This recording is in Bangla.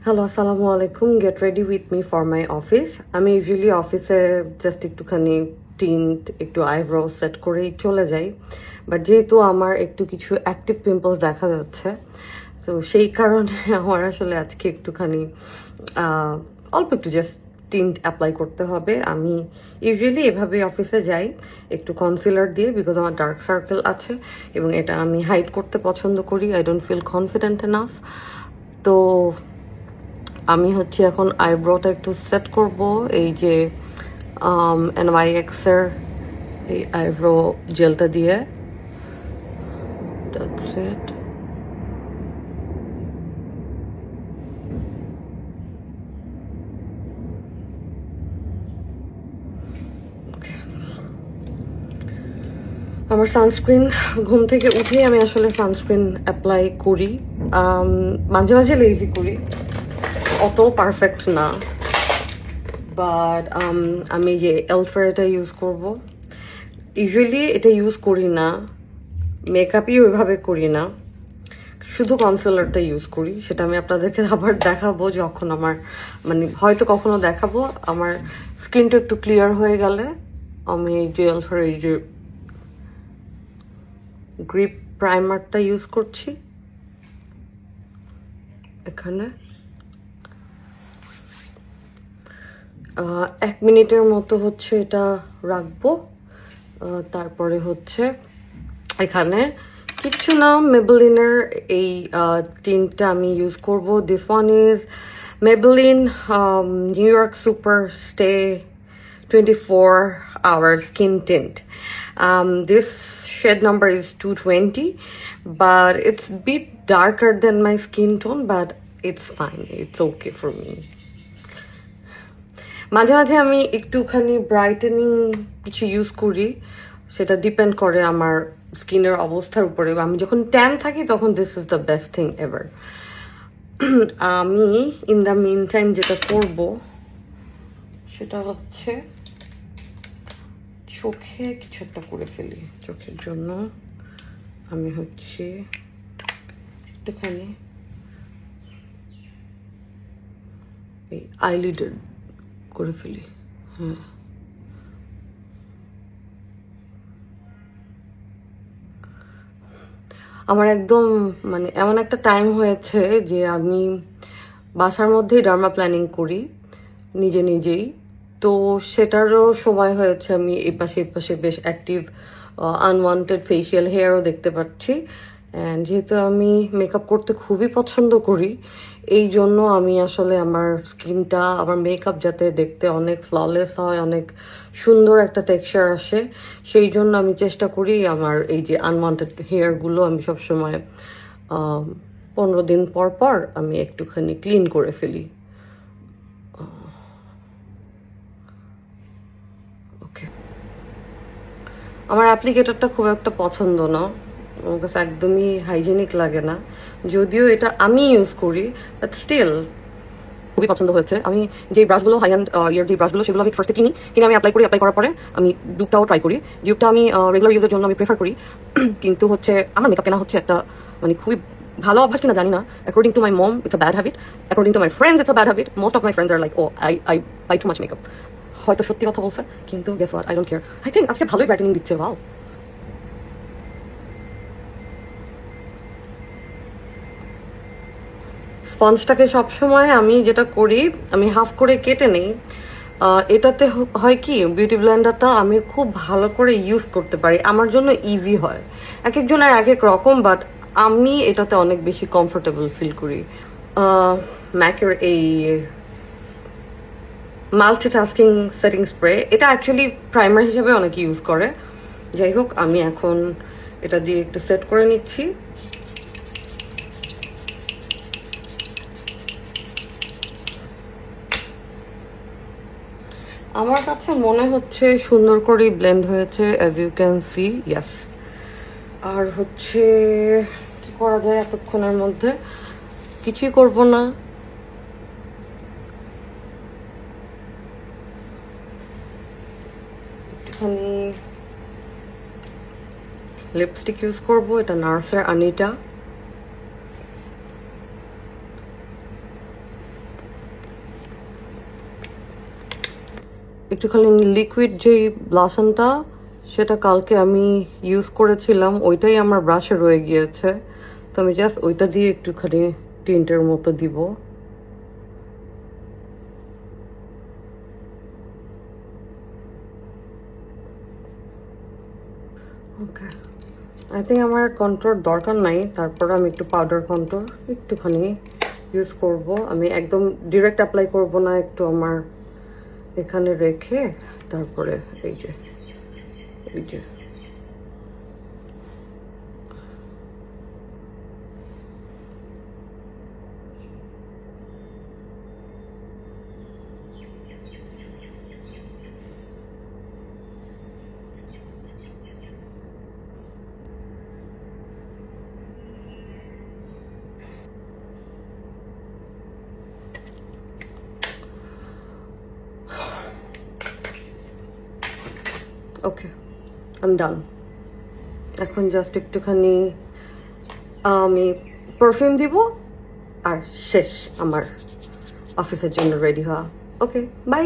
হ্যালো, আসসালামু আলাইকুম। Get ready with me for my office. আমি ইউজুয়ালি অফিসে জাস্ট একটুখানি টিন্ট, একটু আইব্রো সেট করেই চলে যাই, বাট যেহেতু আমার একটু কিছু অ্যাক্টিভ পিম্পলস দেখা যাচ্ছে, তো সেই কারণে আমার আসলে আজকে একটুখানি অল্প একটু জাস্ট টিন্ট অ্যাপ্লাই করতে হবে। আমি ইউজুয়ালি এভাবে অফিসে যাই একটু কনসিলার দিয়ে, বিকজ আমার ডার্ক সার্কেল আছে এবং এটা আমি হাইড করতে পছন্দ করি। I don't feel confident enough. তো আমি হচ্ছে এখন আইব্রোটা একটু সেট করব এই যে NYX এর এই আইব্রো জেলটা দিয়ে। That's it. আমার সানস্ক্রিন, ঘুম থেকে উঠেই আমি আসলে সানস্ক্রিন অ্যাপ্লাই করি। মাঝে মাঝে লেজি করি, অত পারফেক্ট না, বাট আমি যে এলফের এটা ইউজ করব। ইউজুয়ালি এটা ইউজ করি না, মেকআপই ওইভাবে করি না, শুধু কনসিলারটা ইউজ করি। সেটা আমি আপনাদেরকে আবার দেখাবো যখন আমার হয়তো কখনো দেখাবো আমার স্কিনটা একটু ক্লিয়ার হয়ে গেলে। আমি এই যে এলফের এই যে গ্রিপ প্রাইমারটা ইউজ করছি এখানে। 1 মিনিটের মতো হচ্ছে এটা রাখবো। তারপরে হচ্ছে এখানে কিছু না, মেবেলিনের এই টিনটা আমি ইউজ করব। This one is Maybelline New York super stay 24 hour skin tint. This shade number is 220, but it's a bit darker than my skin tone, but it's fine, it's okay for me. মাঝে মাঝে আমি একটুখানি ব্রাইটেনিং কিছু ইউজ করি, সেটা ডিপেন্ড করে আমার স্কিনের অবস্থার উপরে। আমি যখন ট্যান থাকি তখন this is the best thing ever. আমি ইন দ্য মিন টাইম যেটা করব সেটা হচ্ছে চোখে কিছু একটা করে ফেলি। চোখের জন্য আমি হচ্ছে একটুখানি এই আইলিডের করে ফেলি। হ্যাঁ, আমার একদম এমন একটা টাইম হয়েছে যে আমি বাসার মধ্যেই ডার্মা প্ল্যানিং করি নিজে নিজেই। তো সেটারও সময় হয়েছে, আমি এপাশে বেশ অ্যাক্টিভ আনওয়ান্টেড ফেসিয়াল হেয়ারও দেখতে পাচ্ছি। অ্যান্ড যেহেতু আমি মেকআপ করতে খুবই পছন্দ করি, এই জন্য আমি আসলে আমার স্কিনটা, আমার মেকআপ যাতে দেখতে অনেক ফ্ললেস হয়, অনেক সুন্দর একটা টেক্সচার আসে, সেই জন্য আমি চেষ্টা করি আমার এই যে আনওয়ান্টেড হেয়ারগুলো আমি সবসময় 15 দিন পর পর আমি একটুখানি ক্লিন করে ফেলি। ওকে, আমার অ্যাপ্লিকেটরটা খুব একটা পছন্দ না, আমার কাছে একদমই হাইজেনিক লাগে না, যদিও এটা আমি ইউজ করি, বাট স্টিল খুবই পছন্দ হয়েছে। আমি যে ব্রাশগুলো হাই অ্যান্ড ইয়ার যে ব্রাশগুলো, সেগুলো আমি ফার্স্টে কিনে আমি অ্যাপ্লাই করার পরে আমি ডিউবটাও ট্রাই করি। ডিউবটা আমি রেগুলার ইউজের জন্য আমি প্রেফার করি, কিন্তু হচ্ছে আমার মেকআপ কেনা হচ্ছে একটা খুবই ভালো অভ্যাস কিনা জানি না। According to my mom it's a bad habit, according to my friends it's a bad habit. Most of my friends are like, oh I buy too much makeup. হয়তো সত্যি কথা বলছে, কিন্তু guess what, I don't care. I think আজকে ভালোই ব্রাইটেনিং দিচ্ছে। ওয়াও, স্পঞ্জটাকে সবসময় আমি যেটা করি, আমি হাফ করে কেটে নেই। এটাতে হয় কি, বিউটি ব্লেন্ডারটা আমি খুব ভালো করে ইউজ করতে পারি, আমার জন্য ইজি হয়। এক একজনের এক এক রকম, বাট আমি এটাতে অনেক বেশি কমফোর্টেবল ফিল করি। ম্যাকের এই মাল্টিটাস্কিং সেটিং স্প্রে, এটা অ্যাকচুয়ালি প্রাইমার হিসেবে অনেকে ইউজ করে। যাই হোক, আমি এখন এটা দিয়ে একটু সেট করে নিচ্ছি। আমার কাছে মনে হচ্ছে সুন্দর করে ব্লেন্ড হয়েছে, অ্যাজ ইউ ক্যান সি। ইয়াস, আর হচ্ছে কি করা যায় এতক্ষণের মধ্যে? কিছুই করব না, একটুখানি লিপস্টিক ইউজ করবো। এটা নার্সের আনিটা। একটুখানি লিকুইড যেই ব্লাশনটা সেটা কালকে আমি ইউজ করেছিলাম, ওইটাই আমার ব্রাশে রয়ে গিয়েছে, তো আমি জাস্ট ওইটা দিয়ে একটুখানি টিন্টের মতো দিব। ওকে, আই থিঙ্ক আমার কন্ট্রোল দরকার নাই, তারপর আমি একটু পাউডার কন্ট্রোল একটুখানি ইউজ করব। আমি একদম ডিরেক্ট অ্যাপ্লাই করব না, একটু আমার এখানে রেখে তারপরে এই যে এই যে ওকে, আই এম ডান। এখন জাস্ট একটুখানি আমি পারফিউম দিব আর শেষ আমার অফিসের জন্য রেডি হওয়া। ওকে, বাই।